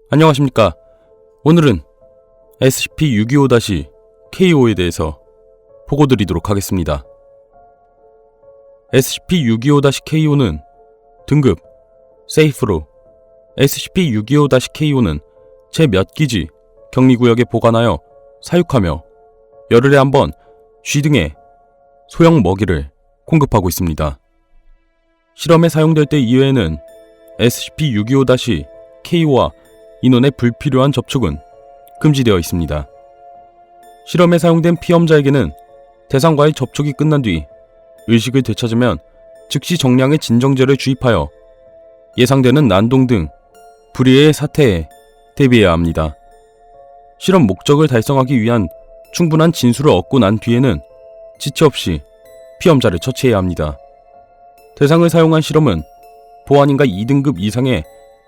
안녕하십니까. 오늘은 SCP-625-KO에 대해서 보고드리도록 하겠습니다. SCP-625-KO는 등급 세이프로 SCP-625-KO는 제-몇 기지 격리구역에 보관하여 사육하며 열흘에 한 번 쥐 등의 소형 먹이를 공급하고 있습니다. 실험에 사용될 때 이외에는 SCP-625-KO와 인원의 불필요한 접촉은 금지되어 있습니다. 실험에 사용된 피험자에게는 대상과의 접촉이 끝난 뒤 의식을 되찾으면 즉시 정량의 진정제를 주입하여 예상되는 난동 등 불의의 사태에 대비해야 합니다. 실험 목적을 달성하기 위한 충분한 진술을 얻고 난 뒤에는 지체 없이 피험자를 처치해야 합니다. 대상을 사용한 실험은 보안인가 2등급 이상의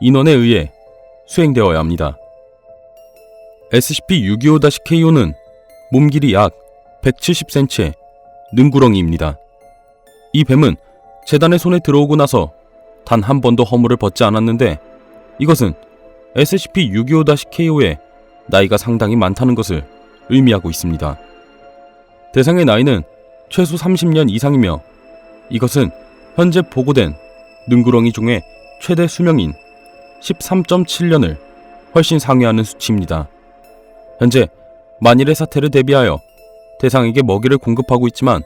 인원에 의해 수행되어야 합니다. SCP-625-KO는 몸길이 약 170cm의 능구렁이입니다. 이 뱀은 재단의 손에 들어오고 나서 단 한 번도 허물을 벗지 않았는데 이것은 SCP-625-KO의 나이가 상당히 많다는 것을 의미하고 있습니다. 대상의 나이는 최소 30년 이상이며 이것은 현재 보고된 능구렁이 중에 최대 수명인 13.7년을 훨씬 상회하는 수치입니다. 현재 만일의 사태를 대비하여 대상에게 먹이를 공급하고 있지만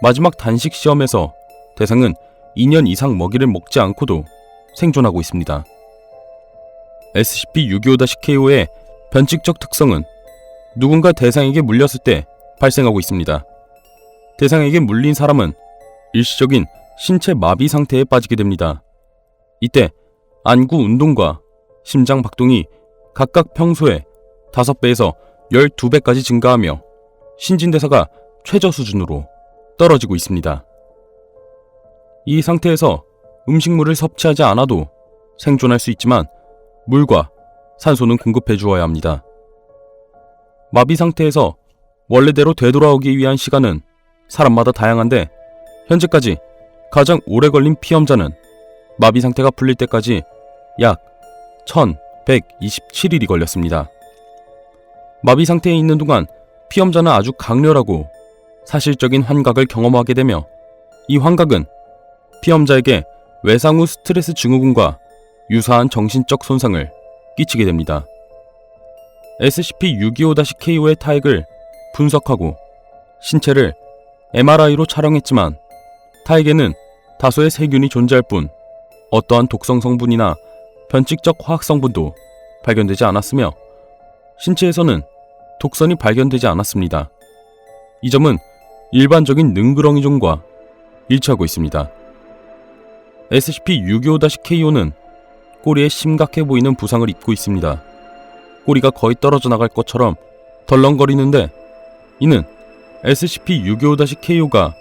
마지막 단식 시험에서 대상은 2년 이상 먹이를 먹지 않고도 생존하고 있습니다. SCP-625-KO의 변칙적 특성은 누군가 대상에게 물렸을 때 발생하고 있습니다. 대상에게 물린 사람은 일시적인 신체 마비 상태에 빠지게 됩니다. 이때 안구 운동과 심장 박동이 각각 평소의 5배에서 12배까지 증가하며 신진대사가 최저 수준으로 떨어지고 있습니다. 이 상태에서 음식물을 섭취하지 않아도 생존할 수 있지만 물과 산소는 공급해 주어야 합니다. 마비 상태에서 원래대로 되돌아오기 위한 시간은 사람마다 다양한데 현재까지 가장 오래 걸린 피험자는 마비 상태가 풀릴 때까지 약 1127일이 걸렸습니다. 마비 상태에 있는 동안 피험자는 아주 강렬하고 사실적인 환각을 경험하게 되며 이 환각은 피험자에게 외상 후 스트레스 증후군과 유사한 정신적 손상을 끼치게 됩니다. SCP-625-KO의 타액을 분석하고 신체를 MRI로 촬영했지만 타액에는 다소의 세균이 존재할 뿐 어떠한 독성 성분이나 변칙적 화학 성분도 발견되지 않았으며 신체에서는 독선이 발견되지 않았습니다. 이 점은 일반적인 능구렁이종과 일치하고 있습니다. SCP-625-KO는 꼬리에 심각해 보이는 부상을 입고 있습니다. 꼬리가 거의 떨어져 나갈 것처럼 덜렁거리는데 이는 SCP-625-KO가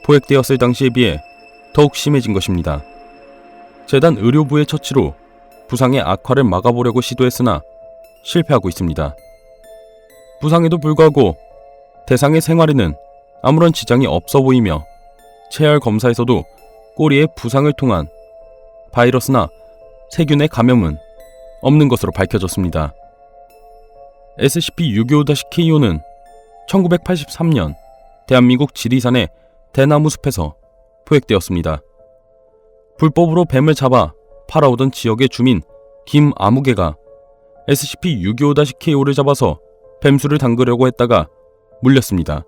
포획되었을 당시에 비해 더욱 심해진 것입니다. 재단 의료부의 처치로 부상의 악화를 막아보려고 시도했으나 실패하고 있습니다. 부상에도 불구하고 대상의 생활에는 아무런 지장이 없어 보이며 체열 검사에서도 꼬리에 부상을 통한 바이러스나 세균의 감염은 없는 것으로 밝혀졌습니다. SCP-625-KO는 1983년 대한민국 지리산의 대나무 숲에서 포획되었습니다. 불법으로 뱀을 잡아 팔아오던 지역의 주민 김아무개가 SCP-625-KO를 잡아서 뱀수를 담그려고 했다가 물렸습니다.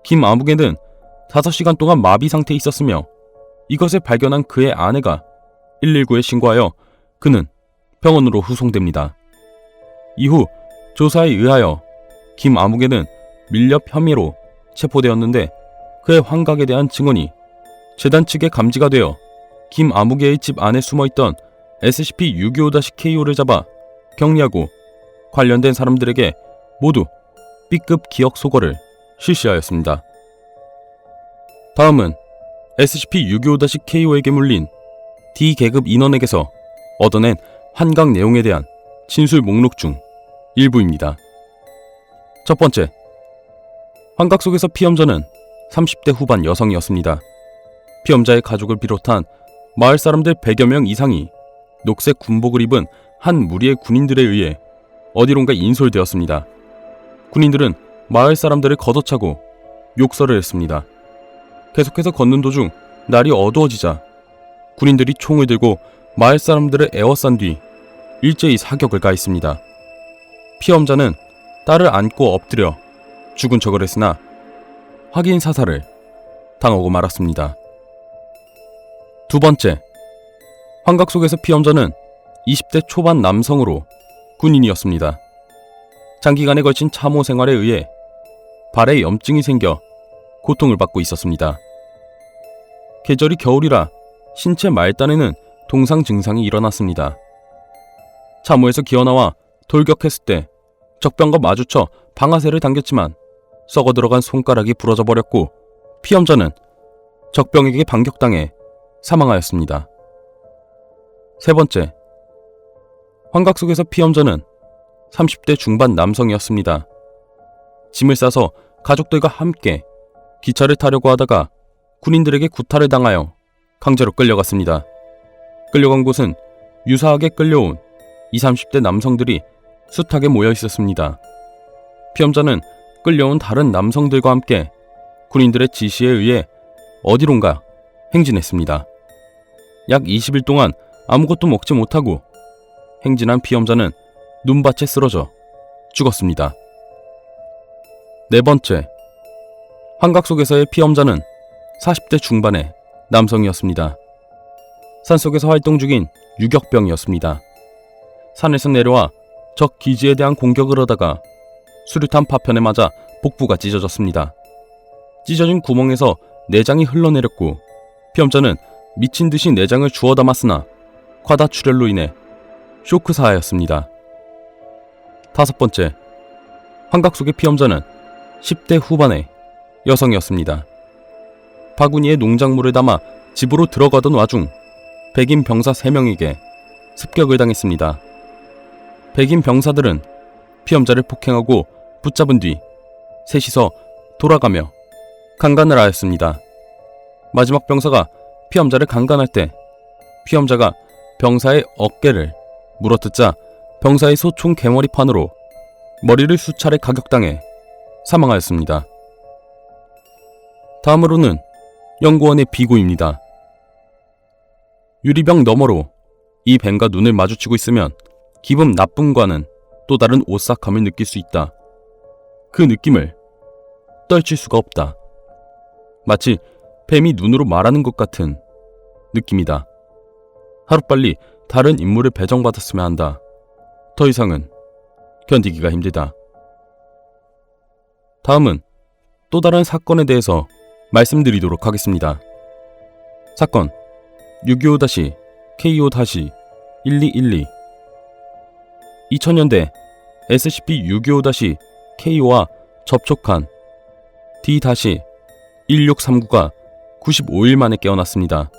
김아무개는 5시간 동안 마비 상태에 있었으며 이것을 발견한 그의 아내가 119에 신고하여 그는 병원으로 후송됩니다. 이후 조사에 의하여 김아무개는 밀렵 혐의로 체포되었는데 그의 환각에 대한 증언이 재단 측에 감지가 되어 김아무개의 집 안에 숨어있던 SCP-625-KO를 잡아 격리하고 관련된 사람들에게 모두 B급 기억 소거를 실시하였습니다. 다음은 SCP-625-KO에게 물린 D계급 인원에게서 얻어낸 환각 내용에 대한 진술 목록 중 일부입니다. 첫 번째, 환각 속에서 피험자는 30대 후반 여성이었습니다. 피험자의 가족을 비롯한 마을 사람들 100여 명 이상이 녹색 군복을 입은 한 무리의 군인들에 의해 어디론가 인솔되었습니다. 군인들은 마을 사람들을 걷어차고 욕설을 했습니다. 계속해서 걷는 도중 날이 어두워지자 군인들이 총을 들고 마을 사람들을 에워싼 뒤 일제히 사격을 가했습니다. 피험자는 딸을 안고 엎드려 죽은 척을 했으나 확인 사살을 당하고 말았습니다. 두 번째, 환각 속에서 피험자는 20대 초반 남성으로 군인이었습니다. 장기간에 걸친 참호 생활에 의해 발에 염증이 생겨 고통을 받고 있었습니다. 계절이 겨울이라 신체 말단에는 동상 증상이 일어났습니다. 참호에서 기어나와 돌격했을 때 적병과 마주쳐 방아쇠를 당겼지만 썩어 들어간 손가락이 부러져 버렸고 피험자는 적병에게 반격당해 사망하였습니다. 세 번째, 환각 속에서 피험자는 30대 중반 남성이었습니다. 짐을 싸서 가족들과 함께 기차를 타려고 하다가 군인들에게 구타를 당하여 강제로 끌려갔습니다. 끌려간 곳은 유사하게 끌려온 20, 30대 남성들이 숱하게 모여 있었습니다. 피험자는 끌려온 다른 남성들과 함께 군인들의 지시에 의해 어디론가 행진했습니다. 약 20일 동안 아무것도 먹지 못하고 행진한 피험자는 눈밭에 쓰러져 죽었습니다. 네 번째, 환각 속에서의 피험자는 40대 중반의 남성이었습니다. 산속에서 활동 중인 유격병이었습니다. 산에서 내려와 적 기지에 대한 공격을 하다가 수류탄 파편에 맞아 복부가 찢어졌습니다. 찢어진 구멍에서 내장이 흘러내렸고 피험자는 미친 듯이 내장을 주워 담았으나 과다출혈로 인해 쇼크사하였습니다. 다섯 번째, 환각 속의 피험자는 10대 후반의 여성이었습니다. 바구니에 농작물을 담아 집으로 들어가던 와중 백인 병사 3명에게 습격을 당했습니다. 백인 병사들은 피험자를 폭행하고 붙잡은 뒤 셋이서 돌아가며 강간을 하였습니다. 마지막 병사가 피험자를 강간할 때 피험자가 병사의 어깨를 물어뜯자 병사의 소총 개머리판으로 머리를 수차례 가격당해 사망하였습니다. 다음으로는 연구원의 비고입니다. 유리병 너머로 이 뱀과 눈을 마주치고 있으면 기분 나쁨과는 또 다른 오싹함을 느낄 수 있다. 그 느낌을 떨칠 수가 없다. 마치 뱀이 눈으로 말하는 것 같은 느낌이다. 하루빨리 다른 인물을 배정받았으면 한다. 더 이상은 견디기가 힘들다. 다음은 또 다른 사건에 대해서 말씀드리도록 하겠습니다. 사건 625-KO-1212 2000년대 SCP-625-KO와 접촉한 D-1639가 95일 만에 깨어났습니다.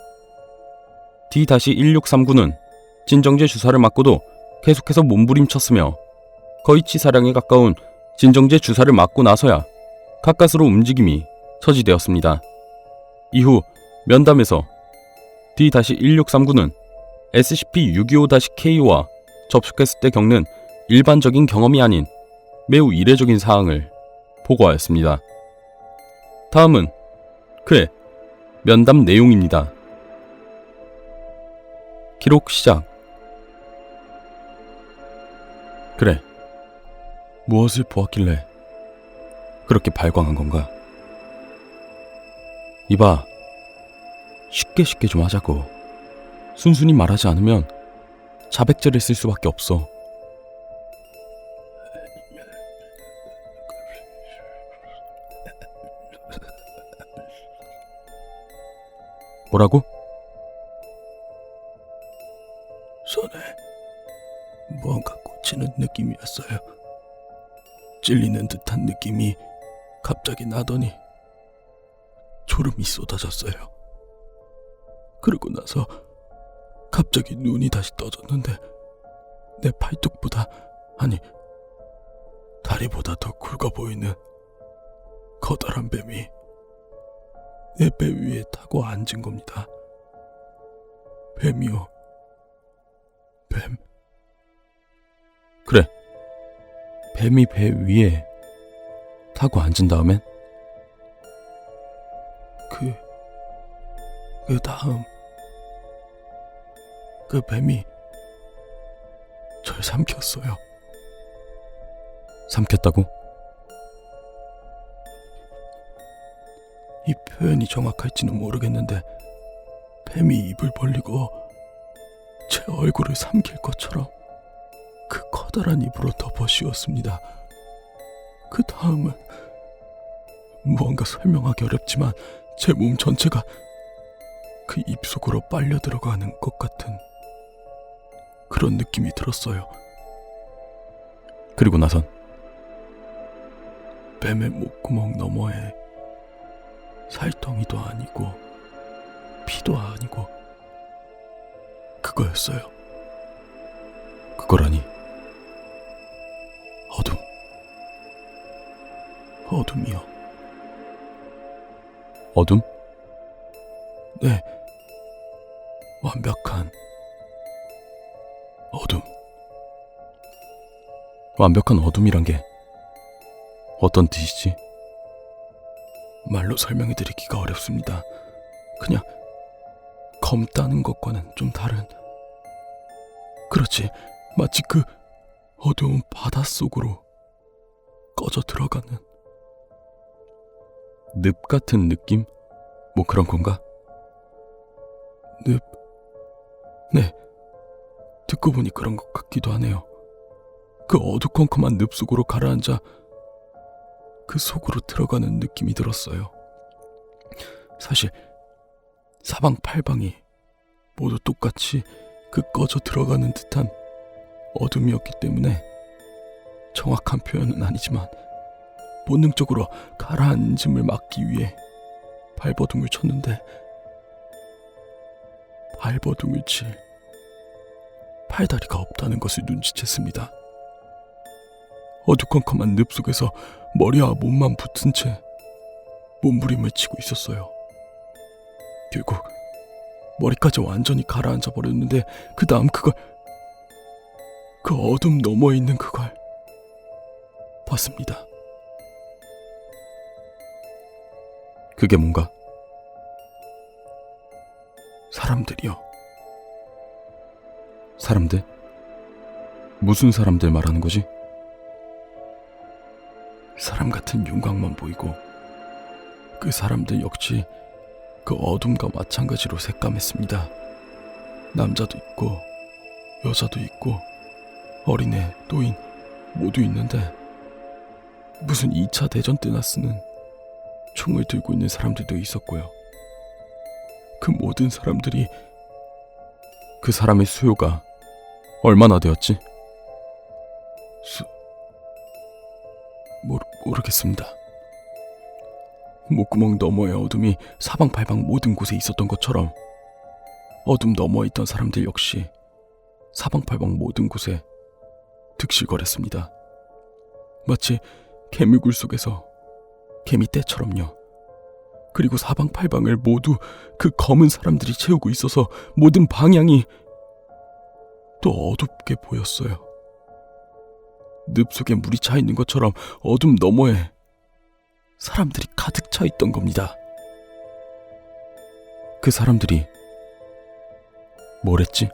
D-1639는 진정제 주사를 맞고도 계속해서 몸부림쳤으며 거의 치사량에 가까운 진정제 주사를 맞고 나서야 가까스로 움직임이 처지되었습니다. 이후 면담에서 D-1639는 SCP-625-KO와 접촉했을 때 겪는 일반적인 경험이 아닌 매우 이례적인 사항을 보고하였습니다. 다음은 그의 면담 내용입니다. 기록 시작. 그래, 무엇을 보았길래 그렇게 발광한 건가? 이봐, 쉽게 좀 하자고. 순순히 말하지 않으면 자백죄를 쓸 수밖에 없어. 뭐라고? 손에 무언가 꽂히는 느낌이었어요. 찔리는 듯한 느낌이 갑자기 나더니 졸음이 쏟아졌어요. 그러고 나서 갑자기 눈이 다시 떠졌는데 내 팔뚝보다, 아니 다리보다 더 굵어 보이는 커다란 뱀이 내 배 위에 타고 앉은 겁니다. 뱀이요. 뱀. 뱀이 배 위에 타고 앉은 다음엔 그 다음 그 뱀이 절 삼켰어요. 삼켰다고? 이 표현이 정확할지는 모르겠는데 뱀이 입을 벌리고 제 얼굴을 삼킬 것처럼 그 커다란 입으로 덮어씌웠습니다. 그 다음은 무언가 설명하기 어렵지만 제 몸 전체가 그 입속으로 빨려 들어가는 것 같은 그런 느낌이 들었어요. 그리고 나선 뱀의 목구멍 너머에 살덩이도 아니고 피도 아니고 그거였어요. 그거라니. 어둠이요. 어둠? 네, 완벽한 어둠. 완벽한 어둠이란 게 어떤 뜻이지? 말로 설명해드리기가 어렵습니다. 그냥 검다는 것과는 좀 다른, 그렇지, 마치 그 어두운 바닷속으로 꺼져 들어가는 늪 같은 느낌? 뭐 그런 건가? 늪. 네, 듣고 보니 그런 것 같기도 하네요. 그 어두컴컴한 늪 속으로 가라앉아 그 속으로 들어가는 느낌이 들었어요. 사실 사방팔방이 모두 똑같이 그 꺼져 들어가는 듯한 어둠이었기 때문에 정확한 표현은 아니지만 본능적으로 가라앉음을 막기 위해 발버둥을 쳤는데 발버둥을 칠 팔다리가 없다는 것을 눈치챘습니다. 어두컴컴한 늪 속에서 머리와 몸만 붙은 채 몸부림을 치고 있었어요. 결국 머리까지 완전히 가라앉아 버렸는데 그 다음 그 어둠 너머에 있는 그걸 봤습니다. 그게 뭔가? 사람들이요. 사람들? 무슨 사람들 말하는 거지? 사람 같은 윤곽만 보이고 그 사람들 역시 그 어둠과 마찬가지로 새까맸습니다. 남자도 있고 여자도 있고 어린애, 노인 모두 있는데 무슨 2차 대전 때나 쓰는 총을 들고 있는 사람들도 있었고요. 그 모든 사람들이 그 사람의 수요가 얼마나 되었지? 모르겠습니다. 목구멍 너머의 어둠이 사방팔방 모든 곳에 있었던 것처럼 어둠 너머에 있던 사람들 역시 사방팔방 모든 곳에 득실거렸습니다. 마치 개미굴 속에서 개미떼처럼요. 그리고 사방팔방을 모두 그 검은 사람들이 채우고 있어서 모든 방향이 또 어둡게 보였어요. 늪 속에 물이 차 있는 것처럼 어둠 너머에 사람들이 가득 차 있던 겁니다. 그 사람들이 뭘 했지?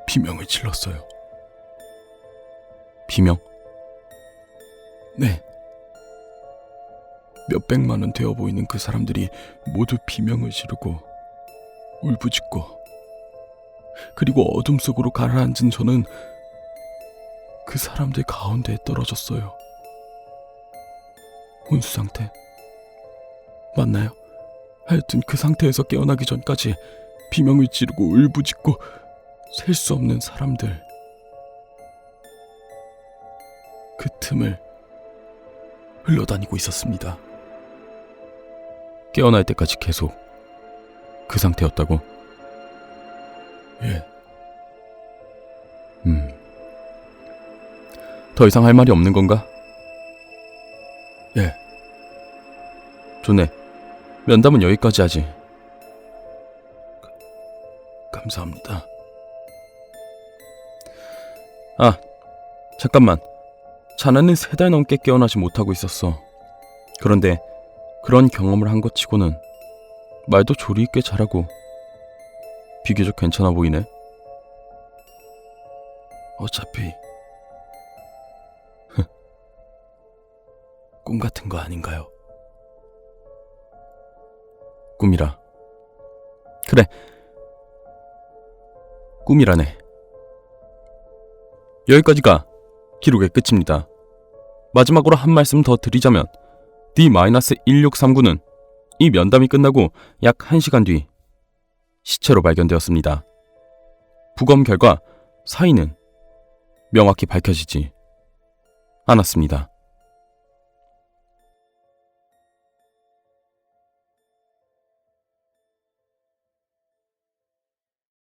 비명을 질렀어요. 비명? 네. 몇백만 원 되어 보이는 그 사람들이 모두 비명을 지르고 울부짖고 그리고 어둠 속으로 가라앉은 저는 그 사람들 가운데에 떨어졌어요. 혼수 상태 맞나요? 하여튼 그 상태에서 깨어나기 전까지 비명을 지르고 울부짖고 셀 수 없는 사람들, 그 틈을 흘러다니고 있었습니다. 깨어날 때까지 계속 그 상태였다고? 예. 더 이상 할 말이 없는 건가? 예. 좋네. 면담은 여기까지 하지. 감사합니다. 아, 잠깐만. 자네는 3달 넘게 깨어나지 못하고 있었어. 그런데 그런 경험을 한 것 치고는 말도 조리 있게 잘하고 비교적 괜찮아 보이네. 어차피 꿈 같은 거 아닌가요? 꿈이라. 그래, 꿈이라네. 여기까지가 기록의 끝입니다. 마지막으로 한 말씀 더 드리자면 D-1639는 이 면담이 끝나고 약 1시간 뒤 시체로 발견되었습니다. 부검 결과 사인은 명확히 밝혀지지 않았습니다.